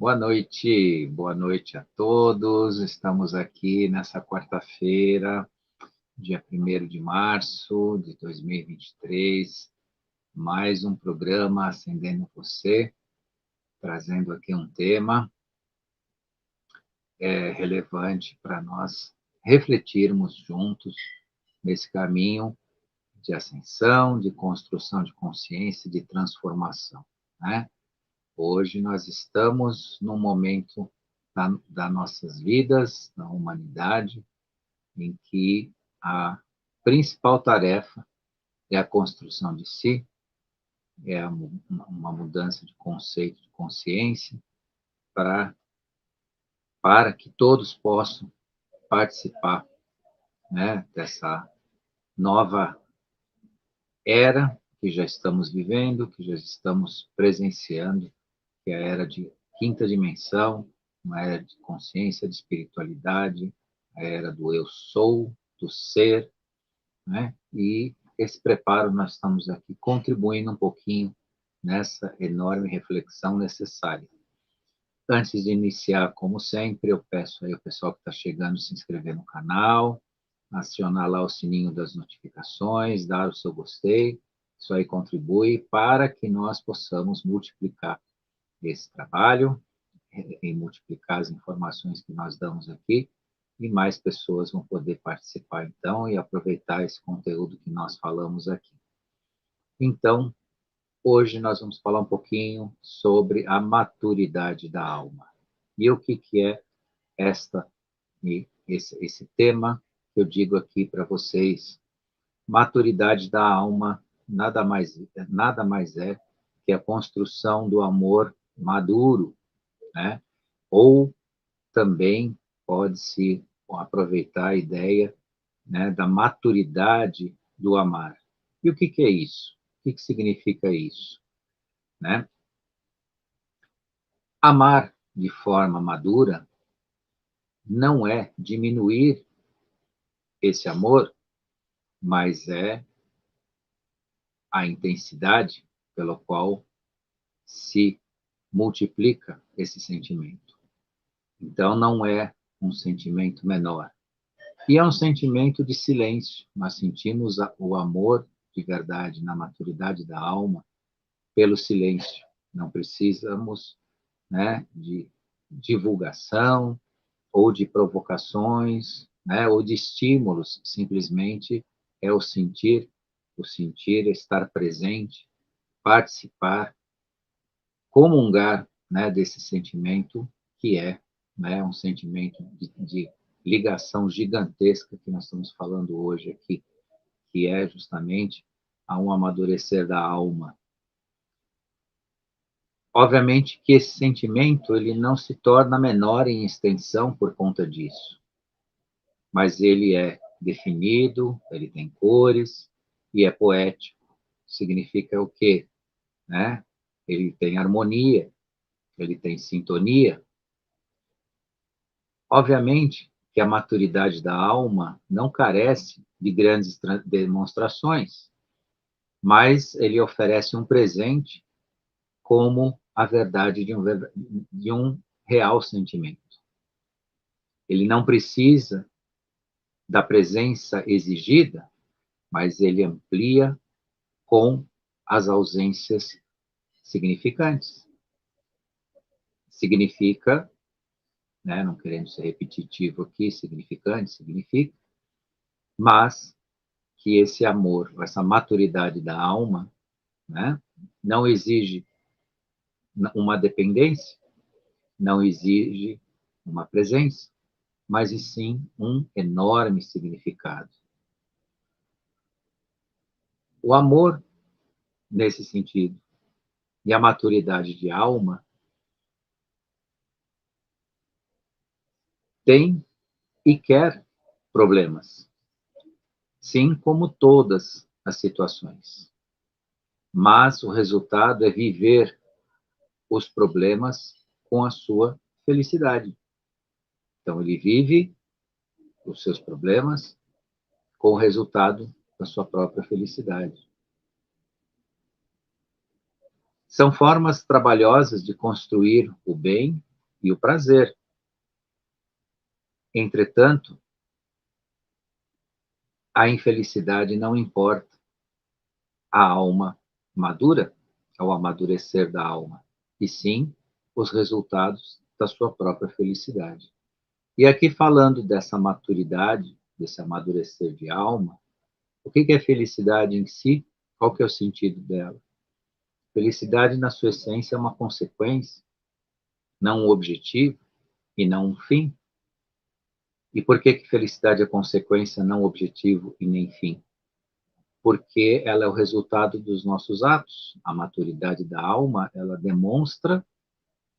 Boa noite a todos. Estamos aqui nessa quarta-feira, dia 1º de março de 2023, mais um programa Acendendo Você, trazendo aqui um tema relevante para nós refletirmos juntos nesse caminho de ascensão, de construção de consciência, de transformação, né? Hoje nós estamos num momento das nossas vidas, da humanidade, em que a principal tarefa é a construção de si, é uma mudança de conceito, de consciência, para que todos possam participar, né, dessa nova era que já estamos vivendo, que já estamos presenciando, que é a era de quinta dimensão, uma era de consciência, de espiritualidade, a era do eu sou, do ser, né? E esse preparo nós estamos aqui contribuindo um pouquinho nessa enorme reflexão necessária. Antes de iniciar, como sempre, eu peço aí ao pessoal que está chegando se inscrever no canal, acionar lá o sininho das notificações, dar o seu gostei, isso aí contribui para que nós possamos multiplicar esse trabalho, em multiplicar as informações que nós damos aqui, e mais pessoas vão poder participar, então, e aproveitar esse conteúdo que nós falamos aqui. Então, hoje nós vamos falar um pouquinho sobre a maturidade da alma. E o que é esse tema que eu digo aqui para vocês? Maturidade da alma nada mais é que a construção do amor maduro, né? Ou também pode-se aproveitar a ideia, né, da maturidade do amar. E o que é isso? O que significa isso? Né? Amar de forma madura não é diminuir esse amor, mas é a intensidade pela qual se multiplica esse sentimento. Então, não é um sentimento menor. E é um sentimento de silêncio. Nós sentimos o amor de verdade na maturidade da alma pelo silêncio. Não precisamos, né, de divulgação ou de provocações, né, ou de estímulos. Simplesmente é o sentir estar presente, participar, comungar, né, desse sentimento que é, né, um sentimento de ligação gigantesca que nós estamos falando hoje aqui, que é justamente a um amadurecer da alma. Obviamente que esse sentimento ele não se torna menor em extensão por conta disso, mas ele é definido, ele tem cores e é poético. Significa o quê? Né? Ele tem harmonia, ele tem sintonia. Obviamente que a maturidade da alma não carece de grandes demonstrações, mas ele oferece um presente como a verdade de um real sentimento. Ele não precisa da presença exigida, mas ele amplia com as ausências significantes. Significa, né, não querendo ser repetitivo aqui, significante, significa, mas que esse amor, essa maturidade da alma, né, não exige uma dependência, não exige uma presença, mas e sim um enorme significado. O amor, nesse sentido, e a maturidade de alma tem e quer problemas, sim, como todas as situações. Mas o resultado é viver os problemas com a sua felicidade. Então, ele vive os seus problemas com o resultado da sua própria felicidade. São formas trabalhosas de construir o bem e o prazer. Entretanto, a infelicidade não importa a alma madura, ao amadurecer da alma, e sim os resultados da sua própria felicidade. E aqui falando dessa maturidade, desse amadurecer de alma, o que é felicidade em si? Qual que é o sentido dela? Felicidade, na sua essência, é uma consequência, não um objetivo e não um fim. E por que felicidade é consequência, não objetivo e nem fim? Porque ela é o resultado dos nossos atos. A maturidade da alma, ela demonstra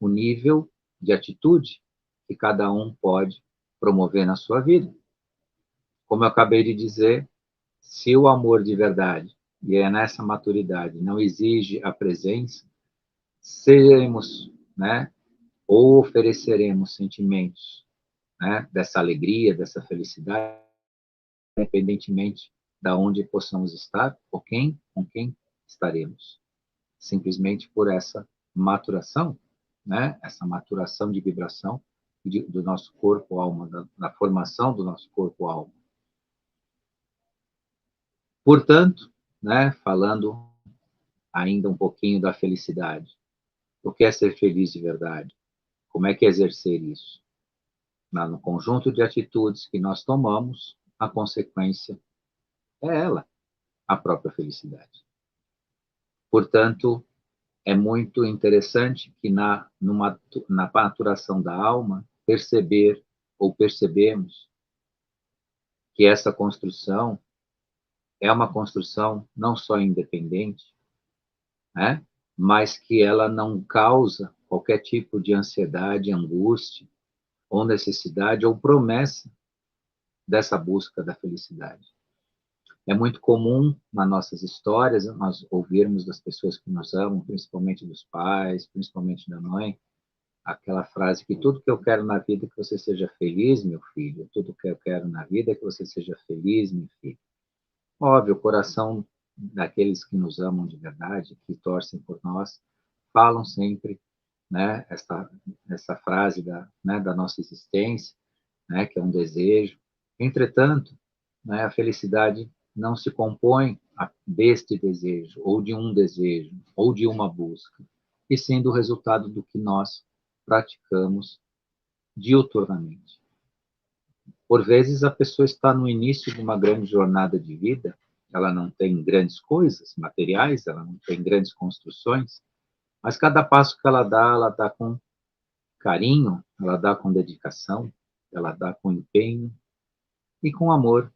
o nível de atitude que cada um pode promover na sua vida. Como eu acabei de dizer, se o amor de verdade, e é nessa maturidade, não exige a presença, seremos, né, ou ofereceremos sentimentos, né, dessa alegria, dessa felicidade, independentemente de onde possamos estar ou com quem estaremos. Simplesmente por essa maturação, né, essa maturação de vibração do nosso corpo-alma, da formação do nosso corpo-alma. Portanto, né, falando ainda um pouquinho da felicidade. O que é ser feliz de verdade? Como é que é exercer isso? No conjunto de atitudes que nós tomamos, a consequência é ela, a própria felicidade. Portanto, é muito interessante que na maturação da alma, perceber ou percebemos que essa construção é uma construção não só independente, né, mas que ela não causa qualquer tipo de ansiedade, angústia, ou necessidade, ou promessa dessa busca da felicidade. É muito comum nas nossas histórias nós ouvirmos das pessoas que nos amam, principalmente dos pais, principalmente da mãe, aquela frase que tudo que eu quero na vida é que você seja feliz, meu filho, tudo que eu quero na vida é que você seja feliz, meu filho. Óbvio, o coração daqueles que nos amam de verdade, que torcem por nós, falam sempre, né, essa frase da nossa existência, né, que é um desejo. Entretanto, né, a felicidade não se compõe deste desejo, ou de um desejo, ou de uma busca, e sim do resultado do que nós praticamos diuturnamente. Por vezes, a pessoa está no início de uma grande jornada de vida, ela não tem grandes coisas materiais, ela não tem grandes construções, mas cada passo que ela dá com carinho, ela dá com dedicação, ela dá com empenho e com amor.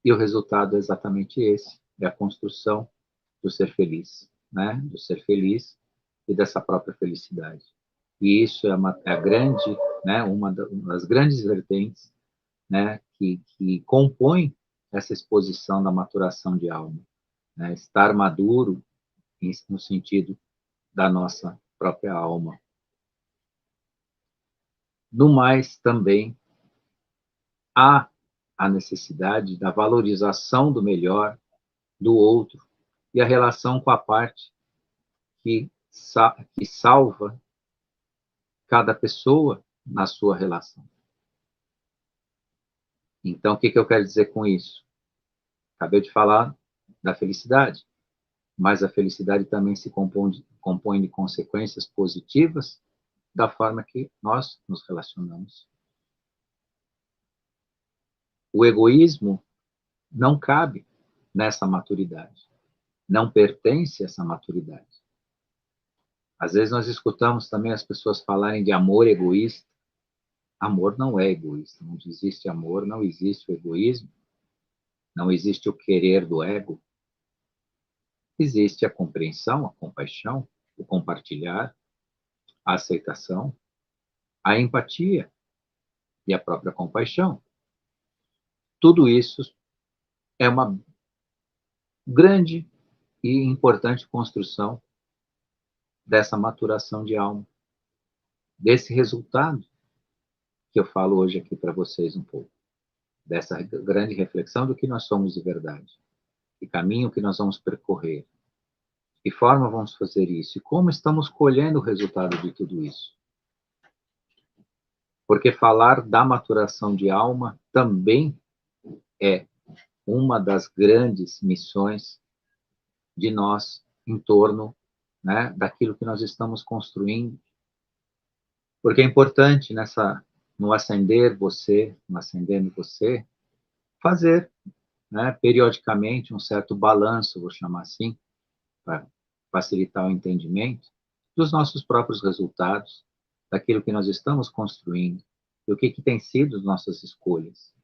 E o resultado é exatamente esse, é a construção do ser feliz, né? Do ser feliz e dessa própria felicidade. E isso é a grande, né? Uma das grandes vertentes, né? Que compõe essa exposição da maturação de alma, né? Estar maduro no sentido da nossa própria alma. No mais, também há a necessidade da valorização do melhor do outro e a relação com a parte que salva cada pessoa na sua relação. Então, o que eu quero dizer com isso? Acabei de falar da felicidade, mas a felicidade também se compõe de consequências positivas da forma que nós nos relacionamos. O egoísmo não cabe nessa maturidade, não pertence a essa maturidade. Às vezes nós escutamos também as pessoas falarem de amor egoísta. Amor não é egoísta, não existe amor, não existe o egoísmo, não existe o querer do ego. Existe a compreensão, a compaixão, o compartilhar, a aceitação, a empatia e a própria compaixão. Tudo isso é uma grande e importante construção dessa maturação de alma, desse resultado que eu falo hoje aqui para vocês um pouco, dessa grande reflexão do que nós somos de verdade, que caminho que nós vamos percorrer, que forma vamos fazer isso e como estamos colhendo o resultado de tudo isso. Porque falar da maturação de alma também é uma das grandes missões de nós em torno, né, daquilo que nós estamos construindo. Porque é importante no acendendo você, fazer, né, periodicamente um certo balanço, vou chamar assim, para facilitar o entendimento dos nossos próprios resultados, daquilo que nós estamos construindo, e o que tem sido as nossas escolhas.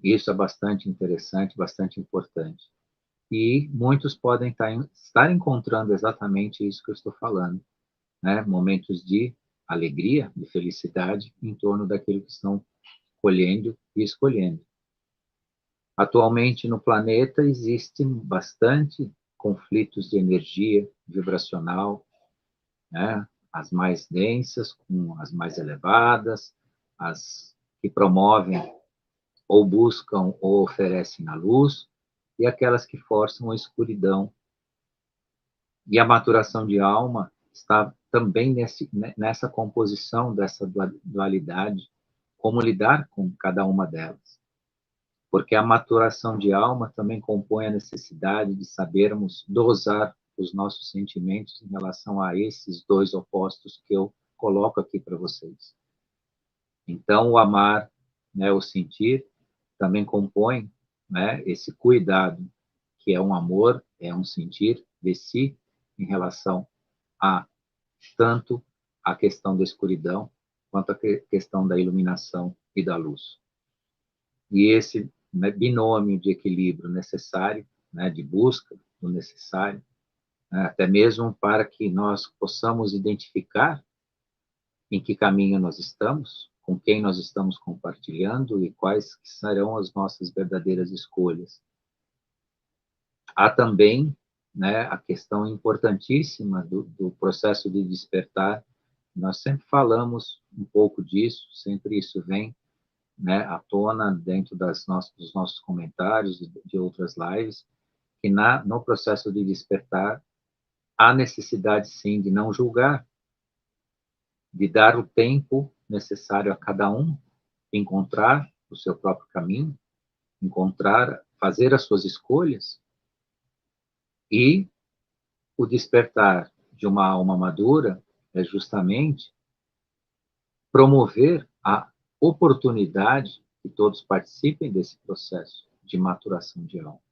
Isso é bastante interessante, bastante importante. E muitos podem estar encontrando exatamente isso que eu estou falando, né? Momentos de alegria, de felicidade, em torno daquilo que estão colhendo e escolhendo. Atualmente no planeta existem bastante conflitos de energia vibracional, né? As mais densas com as mais elevadas, as que promovem ou buscam ou oferecem a luz, e aquelas que forçam a escuridão. E a maturação de alma está também nessa composição dessa dualidade, como lidar com cada uma delas. Porque a maturação de alma também compõe a necessidade de sabermos dosar os nossos sentimentos em relação a esses dois opostos que eu coloco aqui para vocês. Então, o amar, né, o sentir, também compõe, né, esse cuidado, que é um amor, é um sentir de si em relação a tanto a questão da escuridão quanto a questão da iluminação e da luz. E esse, né, binômio de equilíbrio necessário, né, de busca do necessário, né, até mesmo para que nós possamos identificar em que caminho nós estamos, com quem nós estamos compartilhando e quais serão as nossas verdadeiras escolhas. Há também, né, a questão importantíssima do processo de despertar. Nós sempre falamos um pouco disso, sempre isso vem, né, à tona dentro dos nossos comentários de outras lives, que no processo de despertar há necessidade, sim, de não julgar, de dar o tempo necessário a cada um encontrar o seu próprio caminho, fazer as suas escolhas, e o despertar de uma alma madura é justamente promover a oportunidade que todos participem desse processo de maturação de alma.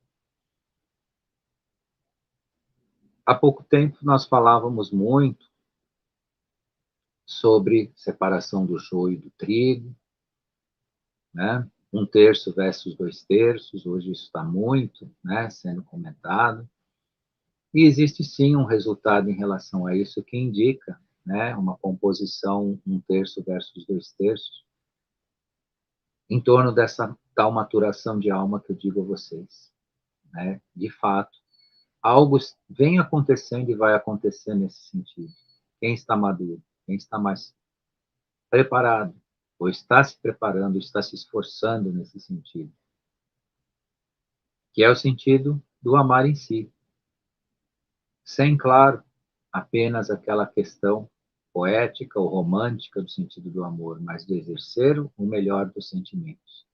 Há pouco tempo nós falávamos muito sobre separação do joio e do trigo, né? 1/3 versus 2/3, hoje isso está muito, né, sendo comentado. E existe sim um resultado em relação a isso que indica, né, uma composição 1/3 versus 2/3, em torno dessa tal maturação de alma que eu digo a vocês, né? De fato, algo vem acontecendo e vai acontecer nesse sentido. Quem está maduro, quem está mais preparado, ou está se preparando, está se esforçando nesse sentido, que é o sentido do amar em si, sem, claro, apenas aquela questão poética ou romântica do sentido do amor, mas de exercer o melhor dos sentimentos,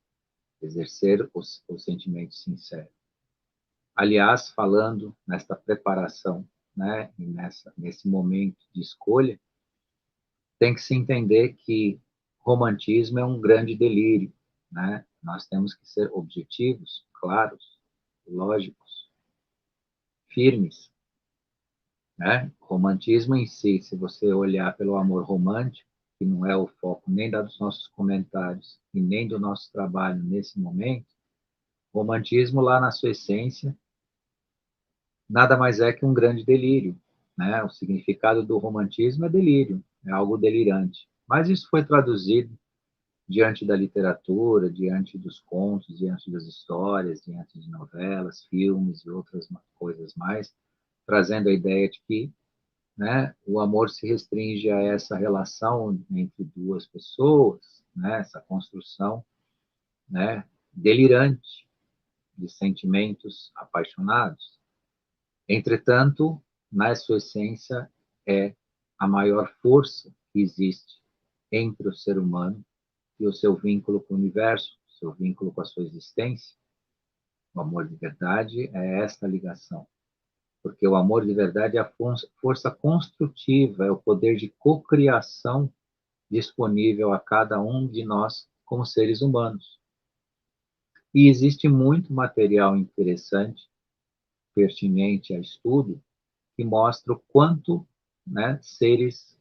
exercer o sentimento sincero. Aliás, falando nesta preparação, né, e nesse momento de escolha, tem que se entender que romantismo é um grande delírio, né? Nós temos que ser objetivos, claros, lógicos, firmes, né? Romantismo em si, se você olhar pelo amor romântico, que não é o foco nem dos nossos comentários e nem do nosso trabalho nesse momento, romantismo lá na sua essência nada mais é que um grande delírio, né? O significado do romantismo é delírio, é algo delirante. Mas isso foi traduzido diante da literatura, diante dos contos, diante das histórias, diante de novelas, filmes e outras coisas mais, trazendo a ideia de que, né, o amor se restringe a essa relação entre duas pessoas, né, essa construção, né, delirante de sentimentos apaixonados. Entretanto, na sua essência, é a maior força que existe entre o ser humano e o seu vínculo com o universo, o seu vínculo com a sua existência. O amor de verdade é esta ligação, porque o amor de verdade é a força construtiva, é o poder de cocriação disponível a cada um de nós como seres humanos. E existe muito material interessante, pertinente a estudo, que mostra o quanto, né, seres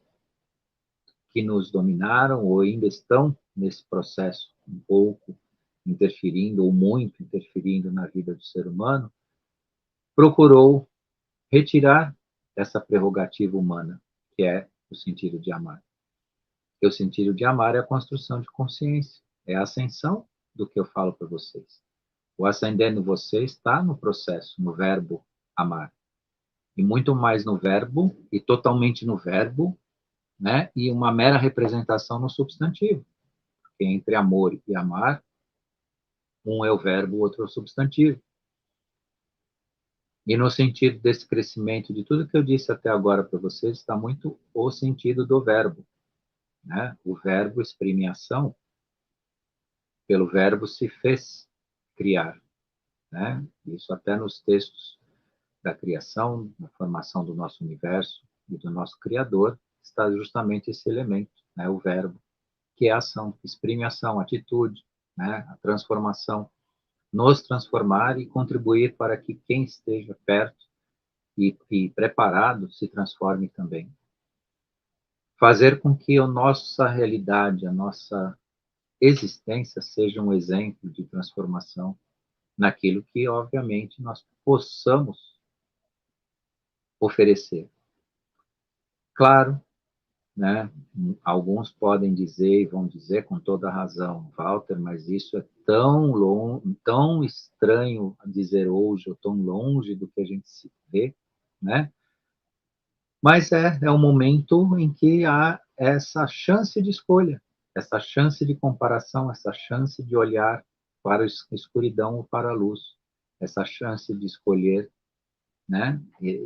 que nos dominaram ou ainda estão nesse processo um pouco interferindo ou muito interferindo na vida do ser humano, procurou retirar essa prerrogativa humana, que é o sentido de amar. E o sentido de amar é a construção de consciência, é a ascensão do que eu falo para vocês. O ascender no você está no processo, no verbo amar. E muito mais no verbo, e totalmente no verbo, né? E uma mera representação no substantivo. Porque entre amor e amar, um é o verbo, o outro é o substantivo. E no sentido desse crescimento, de tudo que eu disse até agora para vocês, está muito o sentido do verbo. Né? O verbo exprime ação, pelo verbo se fez criar. Né? Isso até nos textos da criação, na formação do nosso universo e do nosso Criador, está justamente esse elemento, né? O verbo, que é a ação, exprime ação, atitude, né? A transformação, nos transformar e contribuir para que quem esteja perto e preparado se transforme também. Fazer com que a nossa realidade, a nossa existência seja um exemplo de transformação naquilo que, obviamente, nós possamos oferecer. Claro, né? Alguns podem dizer e vão dizer com toda razão, Walter, mas isso é tão longe, tão estranho a dizer hoje, ou tão longe do que a gente se vê, né? Mas é um momento em que há essa chance de escolha, essa chance de comparação, essa chance de olhar para a escuridão ou para a luz, essa chance de escolher, né,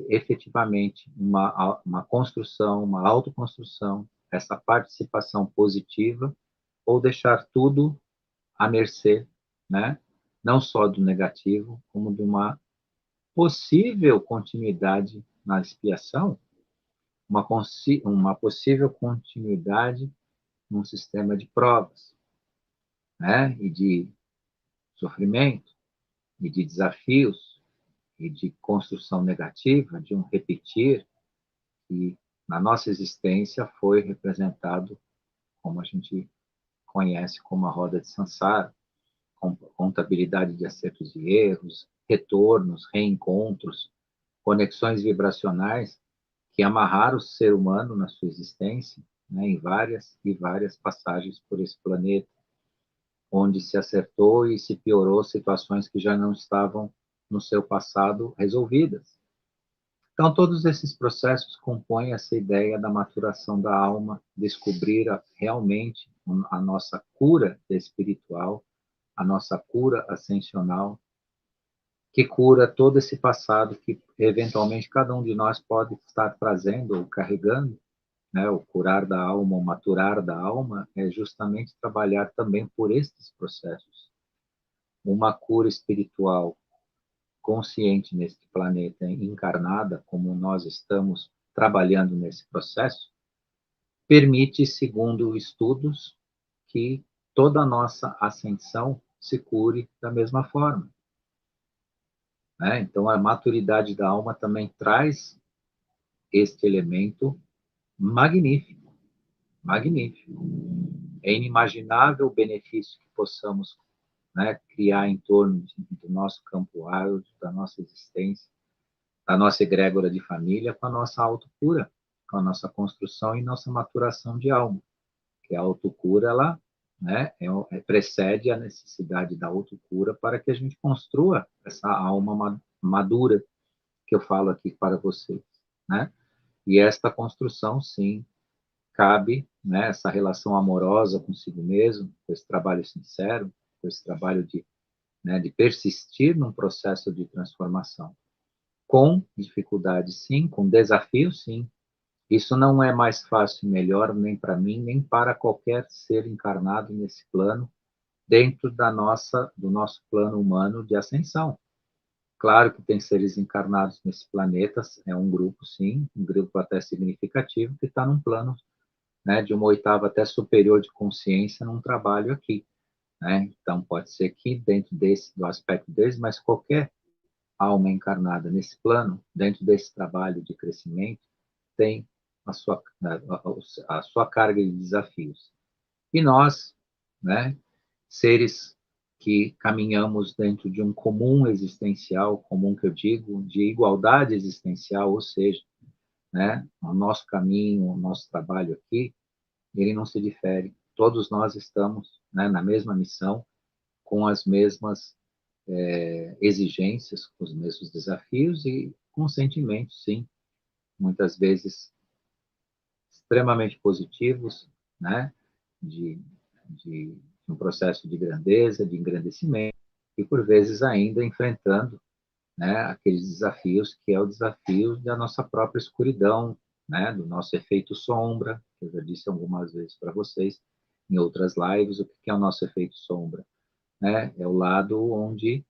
efetivamente uma construção, uma autoconstrução, essa participação positiva, ou deixar tudo à mercê, né, não só do negativo, como de uma possível continuidade na expiação, uma possível continuidade num sistema de provas, né, e de sofrimento, e de desafios, e de construção negativa, de um repetir, que na nossa existência foi representado, como a gente conhece como a roda de Sansara, com contabilidade de acertos e erros, retornos, reencontros, conexões vibracionais que amarraram o ser humano na sua existência, né, em várias e várias passagens por esse planeta, onde se acertou e se piorou situações que já não estavam no seu passado resolvidas. Então, todos esses processos compõem essa ideia da maturação da alma, descobrir realmente a nossa cura espiritual, a nossa cura ascensional, que cura todo esse passado que, eventualmente, cada um de nós pode estar trazendo ou carregando, né? O curar da alma, o maturar da alma, é justamente trabalhar também por estes processos. Uma cura espiritual consciente neste planeta, encarnada, como nós estamos trabalhando nesse processo, permite, segundo estudos, que toda a nossa ascensão se cure da mesma forma. Né? Então, a maturidade da alma também traz este elemento magnífico, magnífico. É inimaginável o benefício que possamos, né, criar em torno do nosso campo áureo, da nossa existência, da nossa egrégora de família, com a nossa autocura, com a nossa construção e nossa maturação de alma. Que a autocura, ela, né, precede a necessidade da autocura para que a gente construa essa alma madura que eu falo aqui para vocês, né? E esta construção, sim, cabe, né, essa relação amorosa consigo mesmo, com esse trabalho sincero, com esse trabalho de, né, de persistir num processo de transformação. Com dificuldade, sim, com desafio, sim, Isso não é mais fácil e melhor nem para mim, nem para qualquer ser encarnado nesse plano, dentro do nosso plano humano de ascensão. Claro que tem seres encarnados nesse planeta, é um grupo, sim, um grupo até significativo, que está num plano, né, de uma oitava até superior de consciência num trabalho aqui. Né? Então, pode ser que dentro do aspecto deles, mas qualquer alma encarnada nesse plano, dentro desse trabalho de crescimento, tem a sua carga de desafios. E nós, né, seres que caminhamos dentro de um comum existencial, comum que eu digo, de igualdade existencial, ou seja, né, o nosso caminho, o nosso trabalho aqui, ele não se difere. Todos nós estamos, né, na mesma missão, com as mesmas exigências, com os mesmos desafios e com sentimentos, sim, muitas vezes extremamente positivos, né, de, de um processo de grandeza, de engrandecimento, e por vezes ainda enfrentando, né, aqueles desafios que é o desafio da nossa própria escuridão, né, do nosso efeito sombra, que eu já disse algumas vezes para vocês em outras lives, o que é o nosso efeito sombra, né? É o lado onde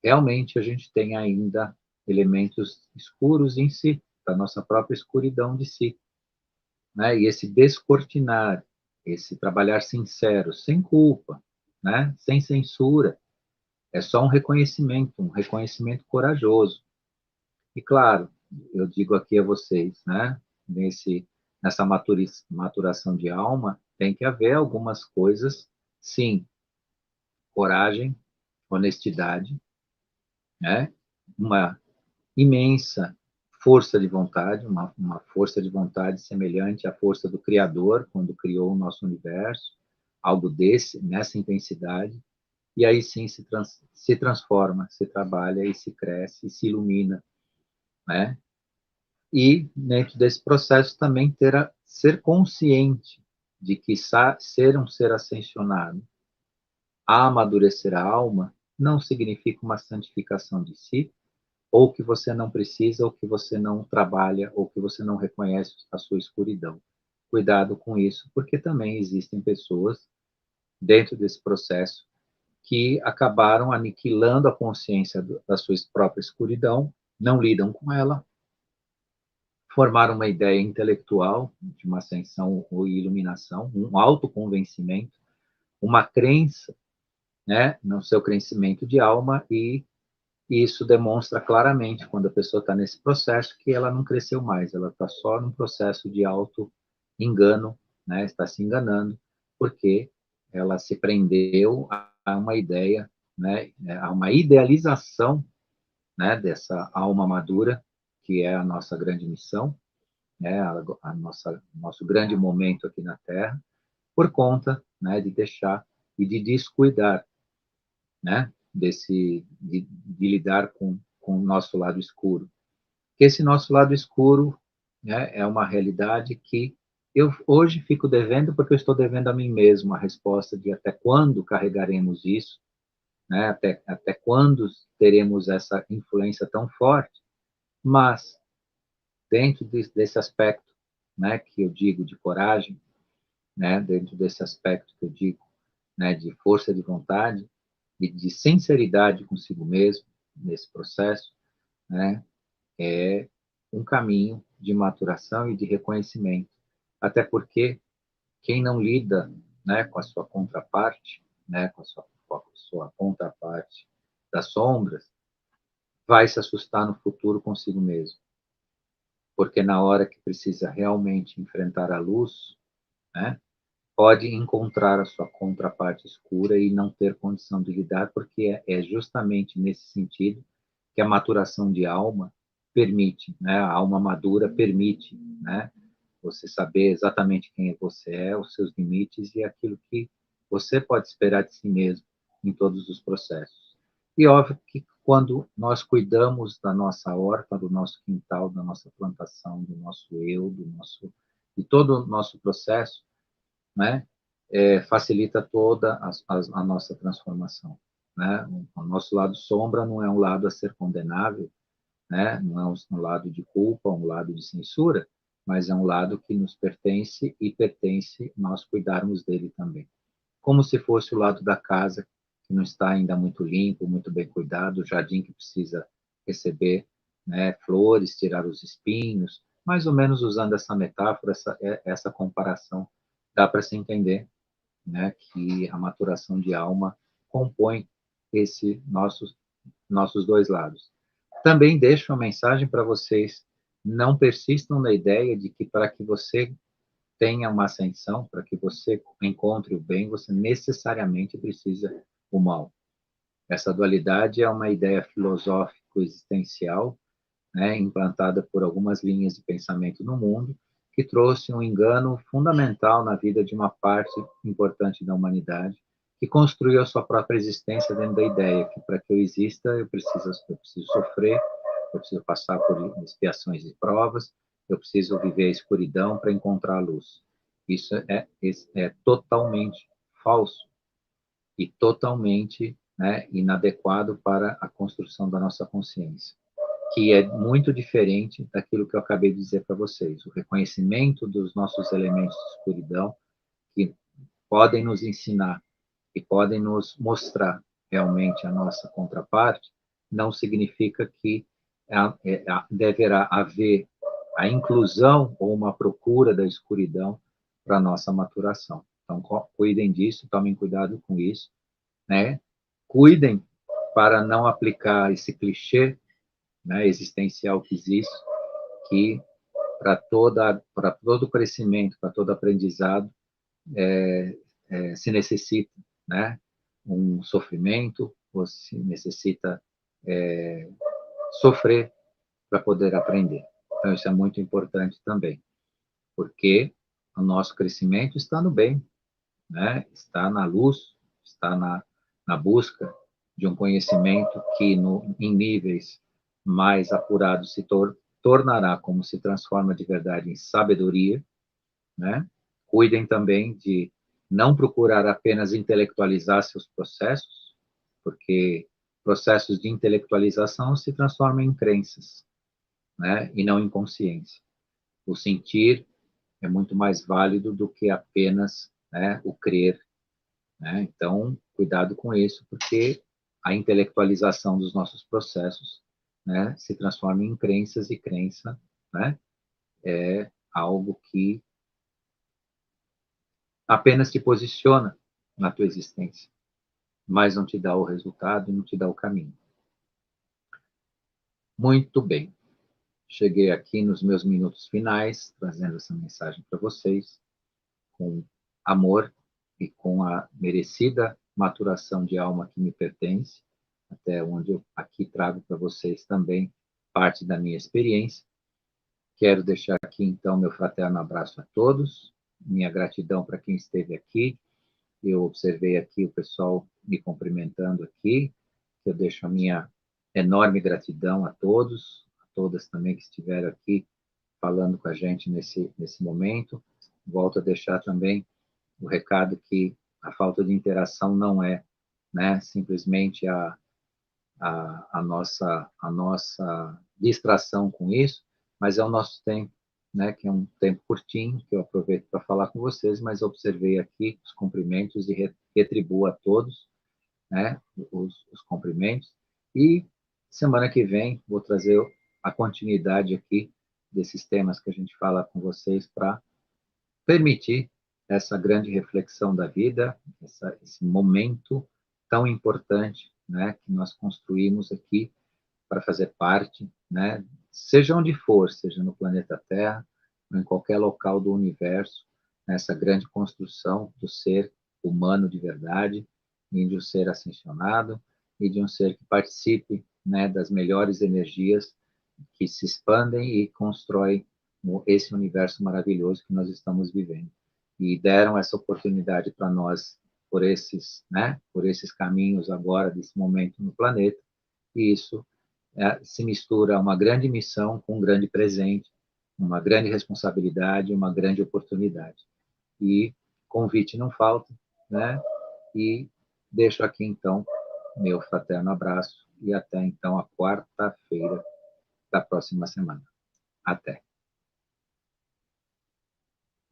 realmente a gente tem ainda elementos escuros em si, da nossa própria escuridão de si, né? E esse descortinar, esse trabalhar sincero, sem culpa, né? Sem censura, é só um reconhecimento corajoso. E claro, eu digo aqui a vocês, né? Nessa maturação de alma, tem que haver algumas coisas, sim, coragem, honestidade, né? Uma imensa força de vontade, uma força de vontade semelhante à força do Criador, quando criou o nosso universo, algo nessa intensidade, e aí sim se transforma, se trabalha e se cresce, e se ilumina, né? E dentro desse processo também ser consciente de que ser um ser ascensionado, amadurecer a alma, não significa uma santificação de si, ou que você não precisa, ou que você não trabalha, ou que você não reconhece a sua escuridão. Cuidado com isso, porque também existem pessoas dentro desse processo que acabaram aniquilando a consciência da sua própria escuridão, não lidam com ela, formaram uma ideia intelectual de uma ascensão ou iluminação, um autoconvencimento, uma crença, né, no seu crescimento de alma, e isso demonstra claramente, quando a pessoa está nesse processo, que ela não cresceu mais, ela está só num processo de auto-engano, né? Está se enganando, porque ela se prendeu a uma ideia, né? A uma idealização, né? Dessa alma madura, que é a nossa grande missão, né? Nosso grande momento aqui na Terra, por conta, né? De deixar e de descuidar, né? De lidar com o nosso lado escuro. Que esse nosso lado escuro, né, é uma realidade que eu hoje fico devendo, porque eu estou devendo a mim mesmo a resposta de até quando carregaremos isso, né, até quando teremos essa influência tão forte, mas dentro desse aspecto, né, que eu digo de coragem, né, dentro desse aspecto que eu digo, né, de força de vontade e de sinceridade consigo mesmo nesse processo, né, é um caminho de maturação e de reconhecimento. Até porque quem não lida, né, com a sua contraparte, né, com a sua contraparte das sombras, vai se assustar no futuro consigo mesmo. Porque na hora que precisa realmente enfrentar a luz, né, pode encontrar a sua contraparte escura e não ter condição de lidar, porque é justamente nesse sentido que a maturação de alma permite, né? A alma madura permite, né? Você saber exatamente quem você é, os seus limites e aquilo que você pode esperar de si mesmo em todos os processos. E óbvio que quando nós cuidamos da nossa horta, do nosso quintal, da nossa plantação, do nosso eu, de todo o nosso processo, né? Facilita toda a nossa transformação, né? O nosso lado sombra não é um lado a ser condenável, né? Não é um lado de culpa, um lado de censura, mas é um lado que nos pertence e pertence nós cuidarmos dele também. Como se fosse o lado da casa, que não está ainda muito limpo, muito bem cuidado, o jardim que precisa receber, né, flores, tirar os espinhos, mais ou menos usando essa metáfora, essa comparação, dá para se entender, né, que a maturação de alma compõe esse nossos dois lados. Também deixo uma mensagem para vocês: não persistam na ideia de que para que você tenha uma ascensão, para que você encontre o bem, você necessariamente precisa o mal. Essa dualidade é uma ideia filosófico-existencial, né, implantada por algumas linhas de pensamento no mundo, que trouxe um engano fundamental na vida de uma parte importante da humanidade, que construiu a sua própria existência dentro da ideia que para que eu exista eu preciso sofrer, eu preciso passar por expiações e provas, eu preciso viver a escuridão para encontrar a luz. Isso é totalmente falso e totalmente, né, inadequado para a construção da nossa consciência, que é muito diferente daquilo que eu acabei de dizer para vocês. O reconhecimento dos nossos elementos de escuridão, que podem nos ensinar e podem nos mostrar realmente a nossa contraparte, não significa que deverá haver a inclusão ou uma procura da escuridão para a nossa maturação. Então, cuidem disso, tomem cuidado com isso, né? Cuidem para não aplicar esse clichê, né, existencial que existe, que para todo crescimento, para todo aprendizado, se necessita, né, um sofrimento, ou se necessita sofrer para poder aprender. Então, isso é muito importante também, porque o nosso crescimento está no bem, né? Está na luz, está na busca de um conhecimento que, em níveis mais apurados, tornará, como se transforma de verdade, em sabedoria, né? Cuidem também de não procurar apenas intelectualizar seus processos, porque processos de intelectualização se transformam em crenças, né? E não em consciência. O sentir é muito mais válido do que apenas, né, o crer, né? Então, cuidado com isso, porque a intelectualização dos nossos processos, né, se transforma em crenças, e crença, né, é algo que apenas te posiciona na tua existência, mas não te dá o resultado e não te dá o caminho. Muito bem. Cheguei aqui nos meus minutos finais, trazendo essa mensagem para vocês, com amor e com a merecida maturação de alma que me pertence, até onde eu aqui trago para vocês também parte da minha experiência. Quero deixar aqui, então, meu fraterno abraço a todos, minha gratidão para quem esteve aqui. Eu observei aqui o pessoal me cumprimentando aqui, eu deixo a minha enorme gratidão a todos, a todas também que estiveram aqui falando com a gente nesse momento. Volto a deixar também o recado que a falta de interação não é, né, simplesmente a nossa distração com isso, mas é o nosso tempo, né, que é um tempo curtinho, que eu aproveito para falar com vocês, mas observei aqui os cumprimentos e retribuo a todos, né, os cumprimentos, e semana que vem vou trazer a continuidade aqui desses temas que a gente fala com vocês para permitir essa grande reflexão da vida, esse momento tão importante, né, que nós construímos aqui para fazer parte, né, seja onde for, seja no planeta Terra, ou em qualquer local do universo, nessa grande construção do ser humano de verdade, e de um ser ascensionado, e de um ser que participe, né, das melhores energias que se expandem e constroem esse universo maravilhoso que nós estamos vivendo. E deram essa oportunidade para nós por esses, né, por esses caminhos agora desse momento no planeta. E isso se mistura uma grande missão com um grande presente, uma grande responsabilidade, uma grande oportunidade. E convite não falta, né? E deixo aqui então meu fraterno abraço e até então a quarta-feira da próxima semana. Até.